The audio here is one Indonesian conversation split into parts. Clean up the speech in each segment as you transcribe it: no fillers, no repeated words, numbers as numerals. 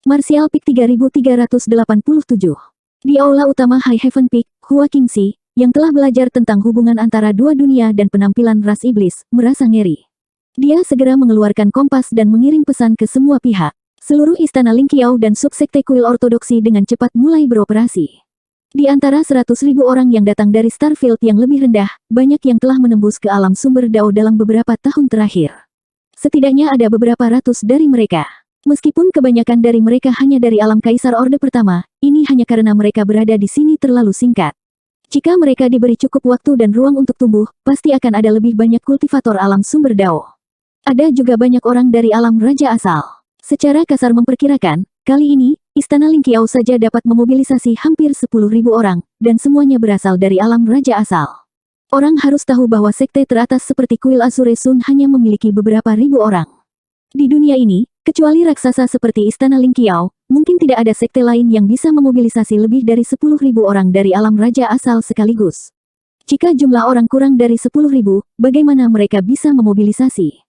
Martial Peak 3387. Di aula utama High Heaven Peak, Hua Qingxi, yang telah belajar tentang hubungan antara dua dunia dan penampilan ras iblis, merasa ngeri. Dia segera mengeluarkan kompas dan mengirim pesan ke semua pihak. Seluruh istana Ling Qiao dan subsekte kuil ortodoksi dengan cepat mulai beroperasi. Di antara 100.000 orang yang datang dari Starfield yang lebih rendah, banyak yang telah menembus ke alam sumber dao dalam beberapa tahun terakhir. Setidaknya ada beberapa ratus dari mereka. Meskipun kebanyakan dari mereka hanya dari alam Kaisar Orde Pertama, ini hanya karena mereka berada di sini terlalu singkat. Jika mereka diberi cukup waktu dan ruang untuk tumbuh, pasti akan ada lebih banyak kultivator alam sumber dao. Ada juga banyak orang dari alam raja asal. Secara kasar memperkirakan, kali ini, Istana Ling Qiao saja dapat memobilisasi hampir 10.000 orang, dan semuanya berasal dari alam raja asal. Orang harus tahu bahwa sekte teratas seperti kuil Azure Sun hanya memiliki beberapa ribu orang. Di dunia ini, kecuali raksasa seperti Istana Ling Qiao, mungkin tidak ada sekte lain yang bisa memobilisasi lebih dari 10.000 orang dari alam raja asal sekaligus. Jika jumlah orang kurang dari 10.000, bagaimana mereka bisa memobilisasi?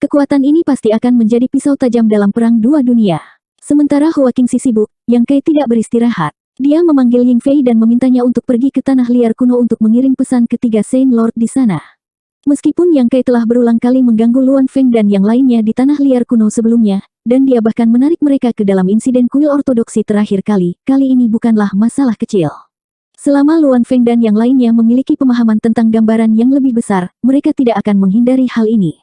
Kekuatan ini pasti akan menjadi pisau tajam dalam perang dua dunia. Sementara Hua Qingxi sibuk, Yang Kai tidak beristirahat. Dia memanggil Ying Fei dan memintanya untuk pergi ke tanah liar kuno untuk mengirim pesan ke 3 Saint Lord di sana. Meskipun Yang Kai telah berulang kali mengganggu Luan Feng dan yang lainnya di tanah liar kuno sebelumnya, dan dia bahkan menarik mereka ke dalam insiden kuil ortodoksi terakhir kali ini bukanlah masalah kecil. Selama Luan Feng dan yang lainnya memiliki pemahaman tentang gambaran yang lebih besar, mereka tidak akan menghindari hal ini.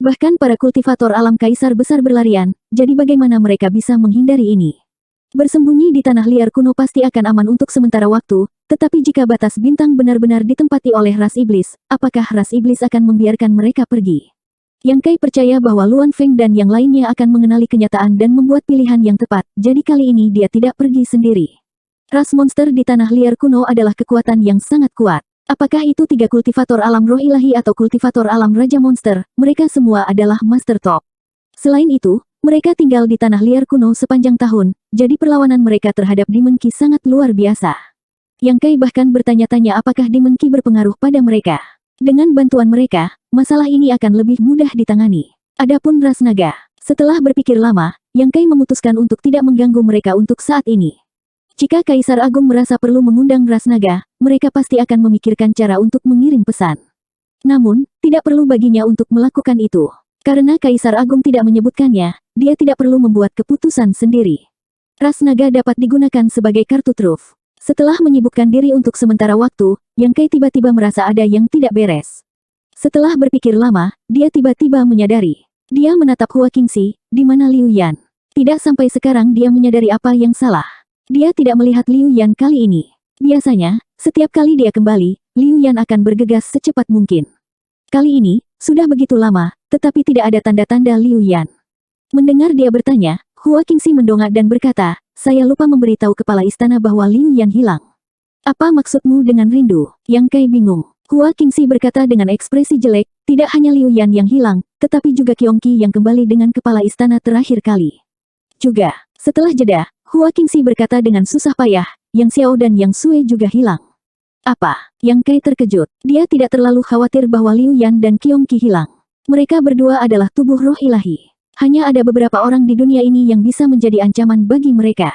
Bahkan para kultivator alam kaisar besar berlarian, jadi bagaimana mereka bisa menghindari ini? Bersembunyi di tanah liar kuno pasti akan aman untuk sementara waktu, tetapi jika batas bintang benar-benar ditempati oleh ras iblis, apakah ras iblis akan membiarkan mereka pergi? Yang Kai percaya bahwa Luan Feng dan yang lainnya akan mengenali kenyataan dan membuat pilihan yang tepat, jadi kali ini dia tidak pergi sendiri. Ras monster di tanah liar kuno adalah kekuatan yang sangat kuat. Apakah itu 3 kultivator alam roh ilahi atau kultivator alam raja monster, mereka semua adalah master top. Selain itu, mereka tinggal di tanah liar kuno sepanjang tahun, jadi perlawanan mereka terhadap Demon Qi sangat luar biasa. Yang Kai bahkan bertanya-tanya apakah Demon Qi berpengaruh pada mereka. Dengan bantuan mereka, masalah ini akan lebih mudah ditangani. Adapun ras naga, setelah berpikir lama, Yang Kai memutuskan untuk tidak mengganggu mereka untuk saat ini. Jika Kaisar Agung merasa perlu mengundang ras naga, mereka pasti akan memikirkan cara untuk mengirim pesan. Namun, tidak perlu baginya untuk melakukan itu. Karena Kaisar Agung tidak menyebutkannya, dia tidak perlu membuat keputusan sendiri. Ras naga dapat digunakan sebagai kartu truf. Setelah menyibukkan diri untuk sementara waktu, Yang Kai tiba-tiba merasa ada yang tidak beres. Setelah berpikir lama, dia tiba-tiba menyadari. Dia menatap Hua Qingxi, di mana Liu Yan. Tidak sampai sekarang dia menyadari apa yang salah. Dia tidak melihat Liu Yan kali ini. Biasanya, setiap kali dia kembali, Liu Yan akan bergegas secepat mungkin. Kali ini, sudah begitu lama, tetapi tidak ada tanda-tanda Liu Yan. Mendengar dia bertanya, Hua Qingxi mendongak dan berkata, saya lupa memberitahu kepala istana bahwa Liu Yan hilang. Apa maksudmu dengan rindu? Yang Kai bingung. Hua Qingxi berkata dengan ekspresi jelek, tidak hanya Liu Yan yang hilang, tetapi juga Qiongqi yang kembali dengan kepala istana terakhir kali. Juga, setelah jeda, Hua Qingxi berkata dengan susah payah, Yang Xiao dan Yang Sui juga hilang. Apa? Yang Kai terkejut. Dia tidak terlalu khawatir bahwa Liu Yan dan Qiongqi hilang. Mereka berdua adalah tubuh roh ilahi. Hanya ada beberapa orang di dunia ini yang bisa menjadi ancaman bagi mereka.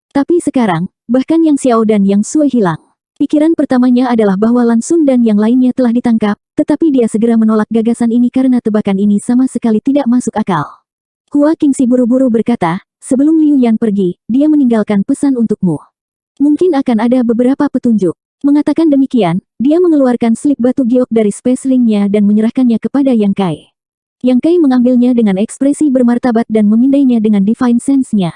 Tapi sekarang, bahkan Yang Xiao dan Yang Sui hilang. Pikiran pertamanya adalah bahwa Lan Xun dan yang lainnya telah ditangkap, tetapi dia segera menolak gagasan ini karena tebakan ini sama sekali tidak masuk akal. Hua Qingxi buru-buru berkata, sebelum Liu Yan pergi, dia meninggalkan pesan untukmu. Mungkin akan ada beberapa petunjuk. Mengatakan demikian, dia mengeluarkan slip batu giok dari space ring-nya dan menyerahkannya kepada Yang Kai. Yang Kai mengambilnya dengan ekspresi bermartabat dan memindainya dengan divine sense-nya.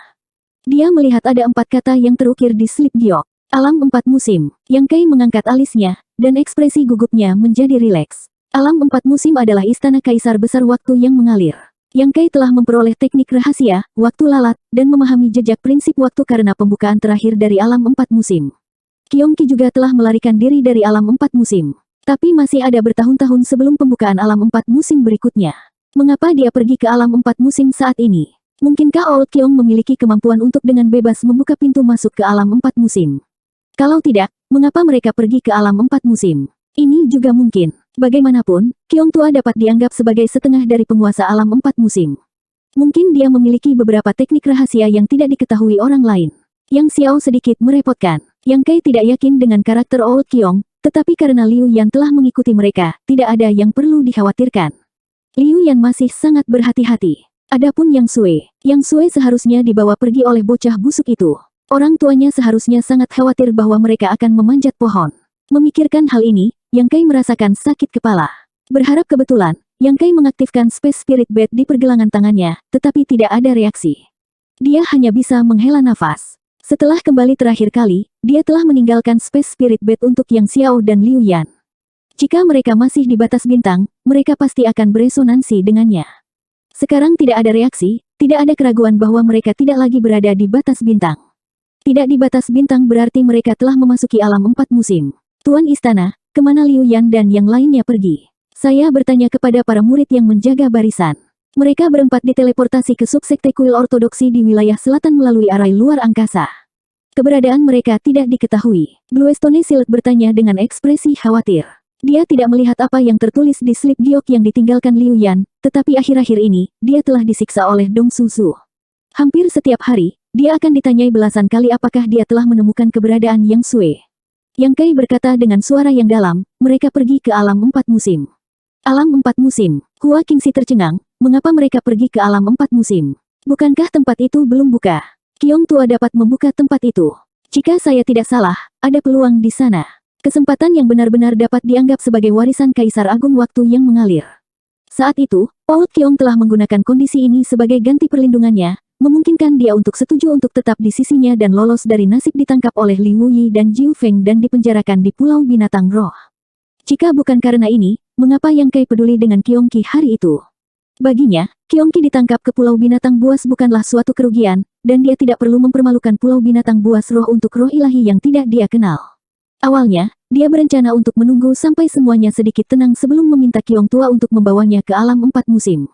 Dia melihat ada 4 kata yang terukir di slip giok. Alam 4 musim. Yang Kai mengangkat alisnya, dan ekspresi gugupnya menjadi rileks. Alam 4 musim adalah istana kaisar besar waktu yang mengalir. Yang Kai telah memperoleh teknik rahasia, waktu lalat, dan memahami jejak prinsip waktu karena pembukaan terakhir dari alam 4 musim. Qiongqi juga telah melarikan diri dari alam 4 musim. Tapi masih ada bertahun-tahun sebelum pembukaan alam 4 musim berikutnya. Mengapa dia pergi ke alam 4 musim saat ini? Mungkinkah Old Qiong memiliki kemampuan untuk dengan bebas membuka pintu masuk ke alam 4 musim? Kalau tidak, mengapa mereka pergi ke alam 4 musim? Ini juga mungkin. Bagaimanapun, Qiong Tua dapat dianggap sebagai setengah dari penguasa alam 4 musim. Mungkin dia memiliki beberapa teknik rahasia yang tidak diketahui orang lain. Yang Xiao sedikit merepotkan. Yang Kai tidak yakin dengan karakter Old Qiong, tetapi karena Liu Yan telah mengikuti mereka, tidak ada yang perlu dikhawatirkan. Liu Yan masih sangat berhati-hati. Adapun Yang Sui seharusnya dibawa pergi oleh bocah busuk itu. Orang tuanya seharusnya sangat khawatir bahwa mereka akan memanjat pohon. Memikirkan hal ini, Yang Kai merasakan sakit kepala. Berharap kebetulan, Yang Kai mengaktifkan Space Spirit Bed di pergelangan tangannya, tetapi tidak ada reaksi. Dia hanya bisa menghela nafas. Setelah kembali terakhir kali, dia telah meninggalkan Space Spirit Bed untuk Yang Xiao dan Liu Yan. Jika mereka masih di batas bintang, mereka pasti akan beresonansi dengannya. Sekarang tidak ada reaksi, tidak ada keraguan bahwa mereka tidak lagi berada di batas bintang. Tidak di batas bintang berarti mereka telah memasuki alam 4 musim. Tuan Istana, kemana Liu Yan dan yang lainnya pergi? Saya bertanya kepada para murid yang menjaga barisan. Mereka berempat diteleportasi ke subsekte kuil ortodoksi di wilayah selatan melalui arai luar angkasa. Keberadaan mereka tidak diketahui. Bluestone Silk bertanya dengan ekspresi khawatir. Dia tidak melihat apa yang tertulis di slip giok yang ditinggalkan Liu Yan, tetapi akhir-akhir ini, dia telah disiksa oleh Dong Susu. Hampir setiap hari, dia akan ditanyai belasan kali apakah dia telah menemukan keberadaan Yang Sui. Yang Kai berkata dengan suara yang dalam, mereka pergi ke alam 4 musim. Alam 4 musim. Hua Qingxi tercengang, mengapa mereka pergi ke alam 4 musim? Bukankah tempat itu belum buka? Qiong Tua dapat membuka tempat itu. Jika saya tidak salah, ada peluang di sana. Kesempatan yang benar-benar dapat dianggap sebagai warisan Kaisar Agung waktu yang mengalir. Saat itu, Old Qiong telah menggunakan kondisi ini sebagai ganti perlindungannya, memungkinkan dia untuk setuju untuk tetap di sisinya dan lolos dari nasib ditangkap oleh Li Wuyi dan Jiu Feng dan dipenjarakan di Pulau Binatang Roh. Jika bukan karena ini, mengapa Yang Kai peduli dengan Qiong Qi hari itu? Baginya, Qiong Qi ditangkap ke Pulau Binatang Buas bukanlah suatu kerugian, dan dia tidak perlu mempermalukan Pulau Binatang Buas Roh untuk roh ilahi yang tidak dia kenal. Awalnya, dia berencana untuk menunggu sampai semuanya sedikit tenang sebelum meminta Qiong Tua untuk membawanya ke alam 4 musim.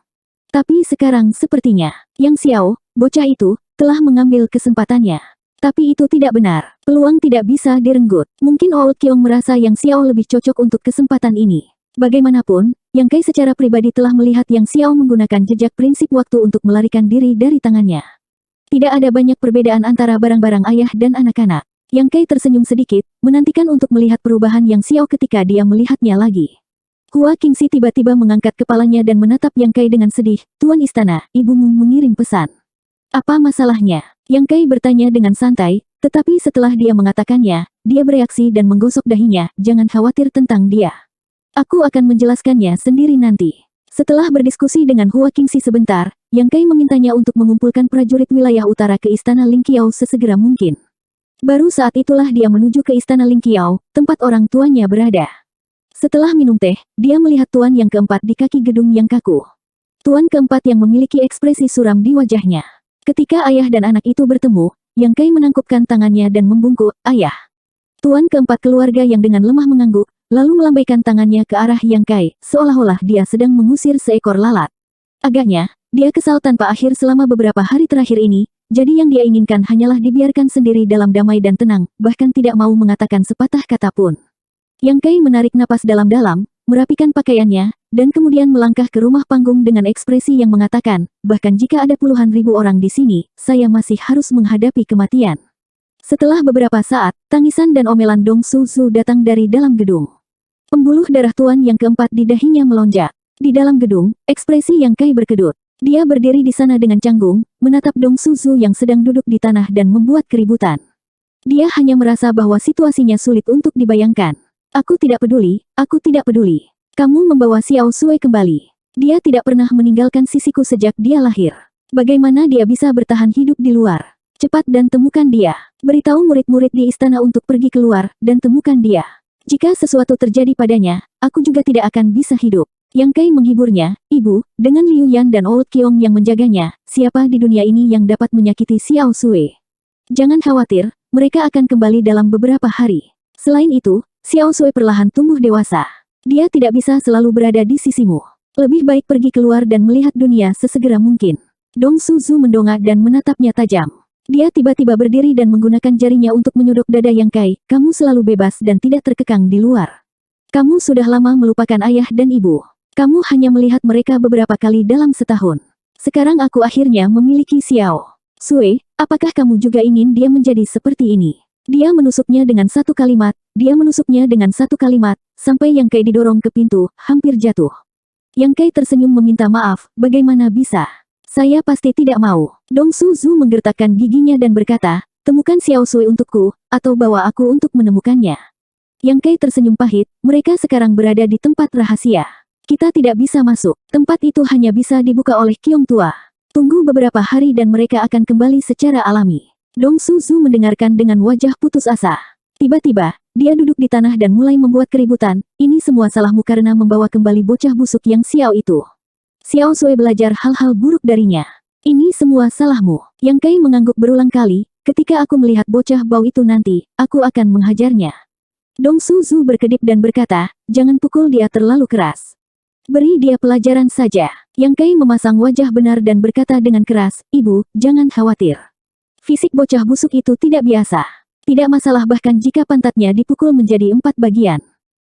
Tapi sekarang sepertinya, Yang Xiao, bocah itu, telah mengambil kesempatannya. Tapi itu tidak benar. Peluang tidak bisa direnggut. Mungkin Old Qiong merasa Yang Xiao lebih cocok untuk kesempatan ini. Bagaimanapun, Yang Kai secara pribadi telah melihat Yang Xiao menggunakan jejak prinsip waktu untuk melarikan diri dari tangannya. Tidak ada banyak perbedaan antara barang-barang ayah dan anak-anak. Yang Kai tersenyum sedikit, menantikan untuk melihat perubahan Yang Xiao ketika dia melihatnya lagi. Hua Qingxi tiba-tiba mengangkat kepalanya dan menatap Yang Kai dengan sedih. Tuan Istana, ibumu mengirim pesan. Apa masalahnya? Yang Kai bertanya dengan santai, tetapi setelah dia mengatakannya, dia bereaksi dan menggosok dahinya. Jangan khawatir tentang dia. Aku akan menjelaskannya sendiri nanti. Setelah berdiskusi dengan Hua Qingxi sebentar, Yang Kai memintanya untuk mengumpulkan prajurit wilayah utara ke Istana Lingqiao sesegera mungkin. Baru saat itulah dia menuju ke Istana Lingqiao, tempat orang tuanya berada. Setelah minum teh, dia melihat tuan yang keempat di kaki gedung yang kaku. Tuan keempat yang memiliki ekspresi suram di wajahnya. Ketika ayah dan anak itu bertemu, Yang Kai menangkupkan tangannya dan membungkuk, "Ayah." Tuan keempat keluarga yang dengan lemah mengangguk, lalu melambaikan tangannya ke arah Yang Kai, seolah-olah dia sedang mengusir seekor lalat. Agaknya, dia kesal tanpa akhir selama beberapa hari terakhir ini, jadi yang dia inginkan hanyalah dibiarkan sendiri dalam damai dan tenang, bahkan tidak mau mengatakan sepatah kata pun. Yang Kai menarik napas dalam-dalam, merapikan pakaiannya, dan kemudian melangkah ke rumah panggung dengan ekspresi yang mengatakan, bahkan jika ada puluhan ribu orang di sini, saya masih harus menghadapi kematian. Setelah beberapa saat, tangisan dan omelan Dong Susu datang dari dalam gedung. Pembuluh darah tuan yang keempat di dahinya melonjak. Di dalam gedung, ekspresi Yang Kai berkedut. Dia berdiri di sana dengan canggung, menatap Dong Susu yang sedang duduk di tanah dan membuat keributan. Dia hanya merasa bahwa situasinya sulit untuk dibayangkan. Aku tidak peduli, aku tidak peduli. Kamu membawa Xiao Sui kembali. Dia tidak pernah meninggalkan sisiku sejak dia lahir. Bagaimana dia bisa bertahan hidup di luar? Cepat dan temukan dia. Beritahu murid-murid di istana untuk pergi keluar, dan temukan dia. Jika sesuatu terjadi padanya, aku juga tidak akan bisa hidup. Yang Kai menghiburnya, "Ibu, dengan Liu Yan dan Old Qiong yang menjaganya, siapa di dunia ini yang dapat menyakiti Xiao Sui? Jangan khawatir, mereka akan kembali dalam beberapa hari. Selain itu, Xiao Sui perlahan tumbuh dewasa. Dia tidak bisa selalu berada di sisimu. Lebih baik pergi keluar dan melihat dunia sesegera mungkin." Dong Suzu mendongak dan menatapnya tajam. Dia tiba-tiba berdiri dan menggunakan jarinya untuk menyodok dada Yang Kai. "Kamu selalu bebas dan tidak terkekang di luar. Kamu sudah lama melupakan ayah dan ibu. Kamu hanya melihat mereka beberapa kali dalam setahun. Sekarang aku akhirnya memiliki Xiao Sui, apakah kamu juga ingin dia menjadi seperti ini? Dia menusuknya dengan satu kalimat, sampai Yang Kai didorong ke pintu, hampir jatuh. Yang Kai tersenyum meminta maaf, bagaimana bisa? Saya pasti tidak mau. Dong Suzu menggertakkan giginya dan berkata, temukan Xiao Sui untukku, atau bawa aku untuk menemukannya. Yang Kai tersenyum pahit, mereka sekarang berada di tempat rahasia. Kita tidak bisa masuk, tempat itu hanya bisa dibuka oleh Qiong tua. Tunggu beberapa hari dan mereka akan kembali secara alami. Dong Suzu mendengarkan dengan wajah putus asa. Tiba-tiba, dia duduk di tanah dan mulai membuat keributan. Ini semua salahmu karena membawa kembali bocah busuk yang Xiao itu. Xiao Sui belajar hal-hal buruk darinya. Ini semua salahmu. Yang Kai mengangguk berulang kali, ketika aku melihat bocah bau itu nanti, aku akan menghajarnya. Dong Suzu berkedip dan berkata, jangan pukul dia terlalu keras. Beri dia pelajaran saja. Yang Kai memasang wajah benar dan berkata dengan keras, Ibu, jangan khawatir. Fisik bocah busuk itu tidak biasa. Tidak masalah bahkan jika pantatnya dipukul menjadi 4 bagian.